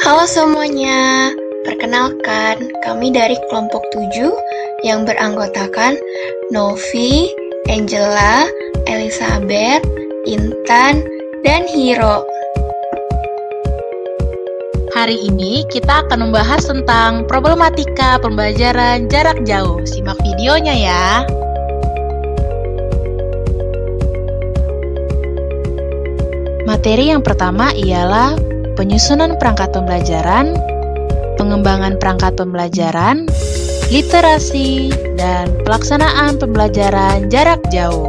Halo semuanya, perkenalkan kami dari kelompok 7 yang beranggotakan Novi, Angela, Elizabeth, Intan, dan Hiro. Hari ini kita akan membahas tentang problematika pembelajaran jarak jauh. Simak videonya ya. Materi yang pertama ialah penyusunan perangkat pembelajaran, pengembangan perangkat pembelajaran, literasi, dan pelaksanaan pembelajaran jarak jauh.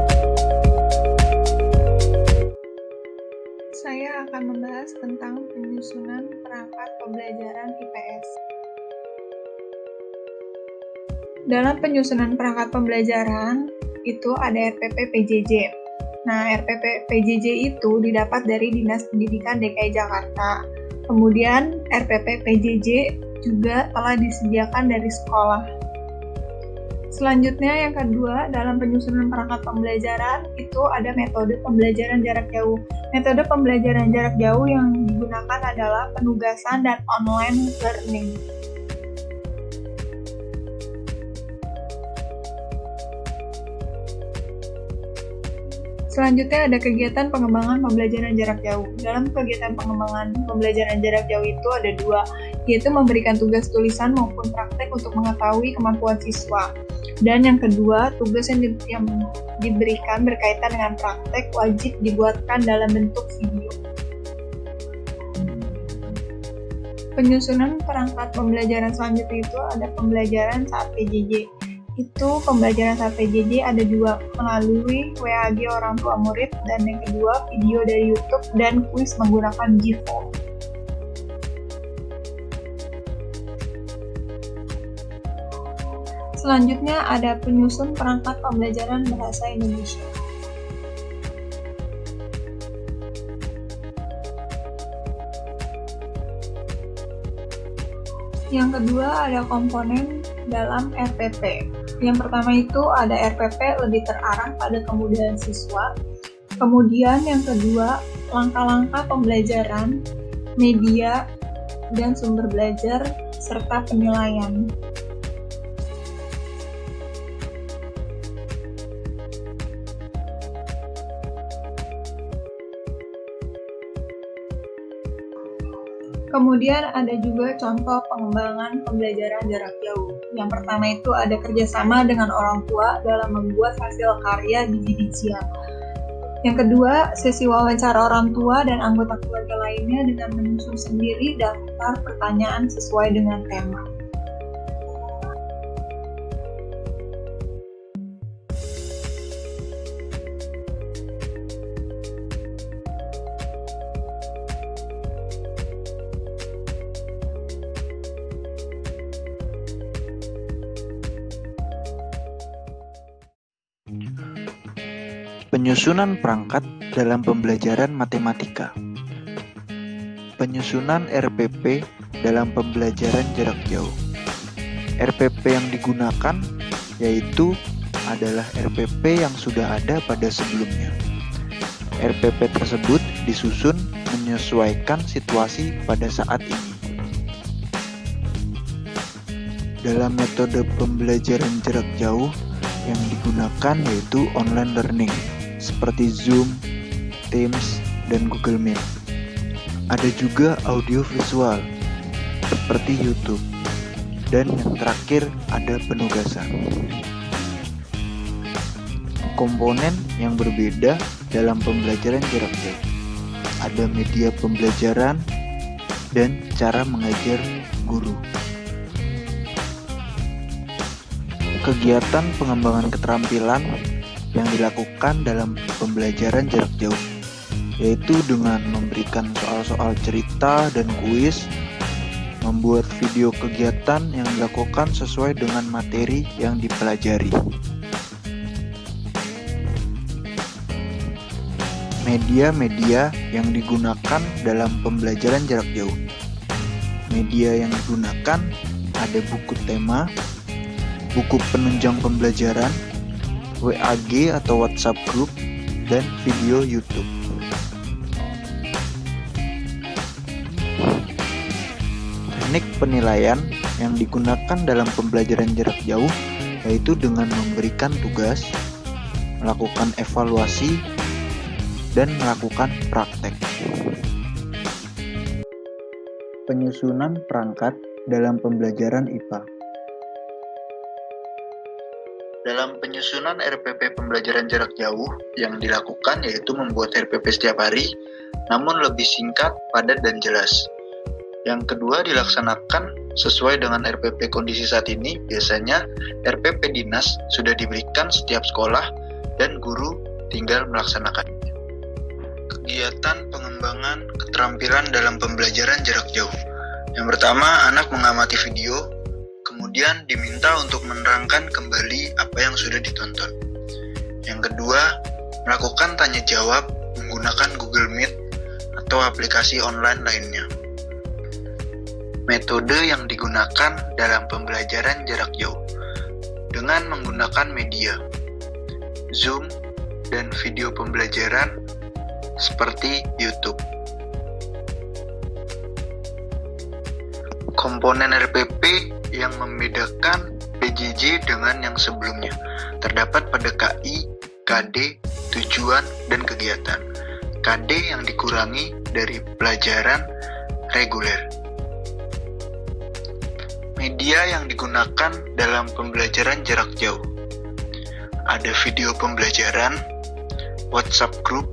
Saya akan membahas tentang penyusunan perangkat pembelajaran IPS. Dalam penyusunan perangkat pembelajaran, itu ada RPP PJJ. Nah, RPP PJJ itu didapat dari Dinas Pendidikan DKI Jakarta. Kemudian, RPP PJJ juga telah disediakan dari sekolah. Selanjutnya, yang kedua, dalam penyusunan perangkat pembelajaran, itu ada metode pembelajaran jarak jauh. Metode pembelajaran jarak jauh yang digunakan adalah penugasan dan online learning. Selanjutnya ada kegiatan pengembangan pembelajaran jarak jauh. Dalam kegiatan pengembangan pembelajaran jarak jauh itu ada dua, yaitu memberikan tugas tulisan maupun praktek untuk mengetahui kemampuan siswa. Dan yang kedua, tugas yang diberikan berkaitan dengan praktek wajib dibuatkan dalam bentuk video. Penyusunan perangkat pembelajaran selanjutnya itu ada pembelajaran saat PJJ. Itu pembelajaran saat PJJ ada dua, melalui WAG orang tua murid, dan yang kedua video dari YouTube dan kuis menggunakan Gform. Selanjutnya ada penyusun perangkat pembelajaran bahasa Indonesia. Yang kedua ada komponen dalam RPP. Yang pertama itu ada RPP lebih terarah pada kemudahan siswa. Kemudian yang kedua, langkah-langkah pembelajaran, media, dan sumber belajar, serta penilaian. Kemudian ada juga contoh pengembangan pembelajaran jarak jauh. Yang pertama itu ada kerjasama dengan orang tua dalam membuat hasil karya biji-bijian. Yang kedua, sesi wawancara orang tua dan anggota keluarga lainnya dengan menyusun sendiri daftar pertanyaan sesuai dengan tema. Penyusunan perangkat dalam pembelajaran matematika. Penyusunan RPP dalam pembelajaran jarak jauh. RPP yang digunakan yaitu adalah RPP yang sudah ada pada sebelumnya. RPP tersebut disusun menyesuaikan situasi pada saat ini. Dalam metode pembelajaran jarak jauh yang digunakan yaitu online learning seperti Zoom, Teams, dan Google Meet. Ada juga audio visual seperti YouTube. Dan yang terakhir ada penugasan. Komponen yang berbeda dalam pembelajaran jarak jauh. Ada media pembelajaran dan cara mengajar guru. Kegiatan pengembangan keterampilan yang dilakukan dalam pembelajaran jarak jauh, yaitu dengan memberikan soal-soal cerita dan kuis, membuat video kegiatan yang dilakukan sesuai dengan materi yang dipelajari. Media-media yang digunakan dalam pembelajaran jarak jauh. Media yang digunakan ada buku tema, buku penunjang pembelajaran, WAG atau WhatsApp Group, dan video YouTube. Teknik penilaian yang digunakan dalam pembelajaran jarak jauh yaitu dengan memberikan tugas, melakukan evaluasi, dan melakukan praktek. Penyusunan perangkat dalam pembelajaran IPA. Dalam penyusunan RPP pembelajaran jarak jauh yang dilakukan yaitu membuat RPP setiap hari, namun lebih singkat, padat, dan jelas. Yang kedua dilaksanakan sesuai dengan RPP kondisi saat ini, biasanya RPP dinas sudah diberikan setiap sekolah dan guru tinggal melaksanakannya. Kegiatan pengembangan keterampilan dalam pembelajaran jarak jauh. Yang pertama, anak mengamati video, kemudian diminta untuk menerangkan kembali apa yang sudah ditonton. Yang kedua, melakukan tanya jawab menggunakan Google Meet atau aplikasi online lainnya. Metode yang digunakan dalam pembelajaran jarak jauh dengan menggunakan media Zoom dan video pembelajaran seperti YouTube. Komponen RPP yang membedakan PJJ dengan yang sebelumnya terdapat pada KI, KD, tujuan, dan kegiatan. KD yang dikurangi dari pelajaran reguler. Media yang digunakan dalam pembelajaran jarak jauh. Ada video pembelajaran, WhatsApp Group,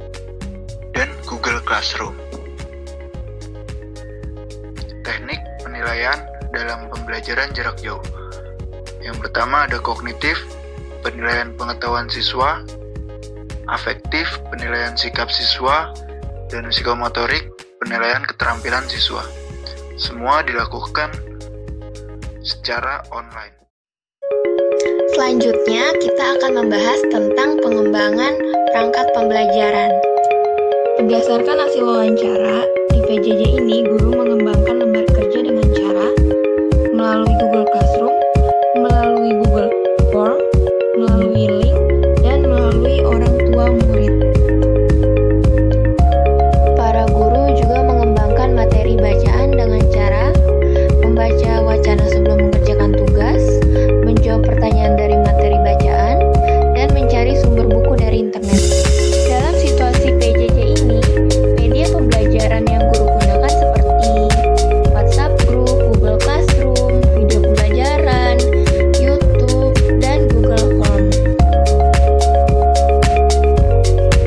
dan Google Classroom. Teknik penilaian dalam pembelajaran jarak jauh. Yang pertama ada kognitif, penilaian pengetahuan siswa, afektif, penilaian sikap siswa, dan psikomotorik, penilaian keterampilan siswa. Semua dilakukan secara online. Selanjutnya, kita akan membahas tentang pengembangan perangkat pembelajaran. Berdasarkan hasil wawancara, di PJJ ini guru mengembangkan lembar kerja dengan cara melalui Google Classroom, melalui Google Form, melalui link, dan melalui orang tua murid. Para guru juga mengembangkan materi bacaan dengan cara membaca wacana sebelum mengerjakan tugas, menjawab pertanyaan dari materi bacaan, dan mencari sumber buku dari internet. Dalam situasi PJJ ini, media pembelajaran yang guru gunakan seperti WhatsApp Group, Google Classroom, video pembelajaran, YouTube, dan Google Form.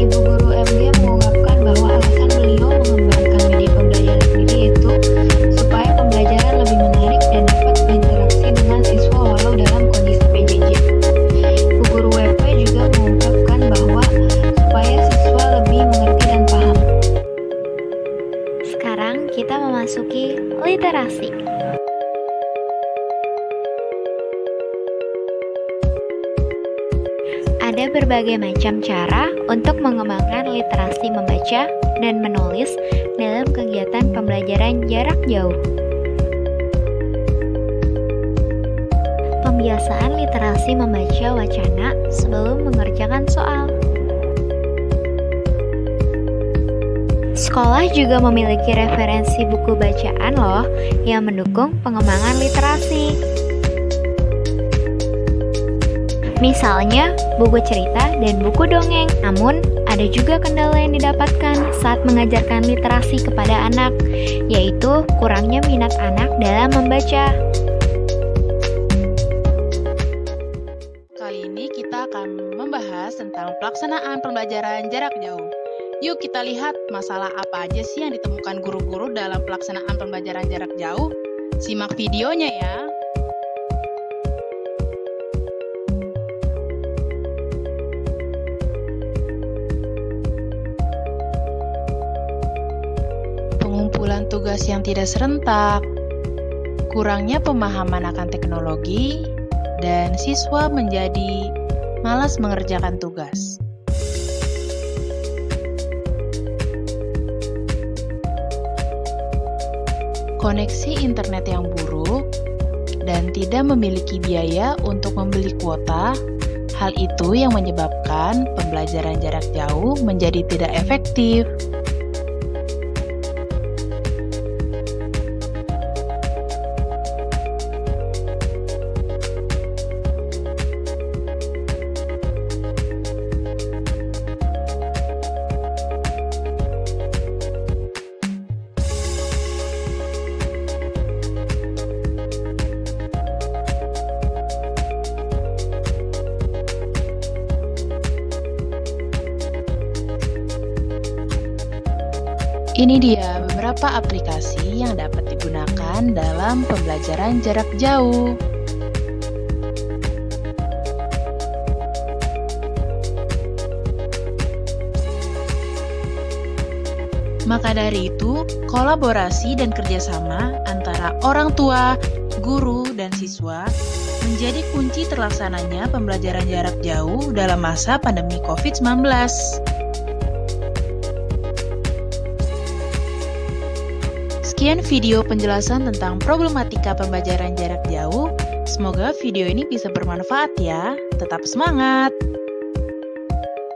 Ibu guru MG mengungkapkan bahwa alasan beliau mengembangkan media pembelajaran sendiri itu supaya pembelajaran lebih menarik dan dapat berinteraksi dengan siswa walau dalam kondisi PJJ. Ibu guru WP juga mengungkapkan bahwa supaya siswa lebih mengerti dan paham. Sekarang kita memasuki literasi. Ada berbagai macam cara untuk mengembangkan literasi membaca dan menulis dalam kegiatan pembelajaran jarak jauh. Pembiasaan literasi membaca wacana sebelum mengerjakan soal. Sekolah juga memiliki referensi buku bacaan loh yang mendukung pengembangan literasi. Misalnya, buku cerita dan buku dongeng. Namun, ada juga kendala yang didapatkan saat mengajarkan literasi kepada anak, yaitu kurangnya minat anak dalam membaca. Kali ini kita akan membahas tentang pelaksanaan pembelajaran jarak jauh. Yuk kita lihat masalah apa aja sih yang ditemukan guru-guru dalam pelaksanaan pembelajaran jarak jauh. Simak videonya ya. Pengumpulan tugas yang tidak serentak, kurangnya pemahaman akan teknologi, dan siswa menjadi malas mengerjakan tugas. Koneksi internet yang buruk dan tidak memiliki biaya untuk membeli kuota, hal itu yang menyebabkan pembelajaran jarak jauh menjadi tidak efektif. Ini dia beberapa aplikasi yang dapat digunakan dalam pembelajaran jarak jauh. Maka dari itu, kolaborasi dan kerjasama antara orang tua, guru, dan siswa menjadi kunci terlaksananya pembelajaran jarak jauh dalam masa pandemi COVID-19. Sekian video penjelasan tentang problematika pembelajaran jarak jauh. Semoga video ini bisa bermanfaat ya. Tetap semangat!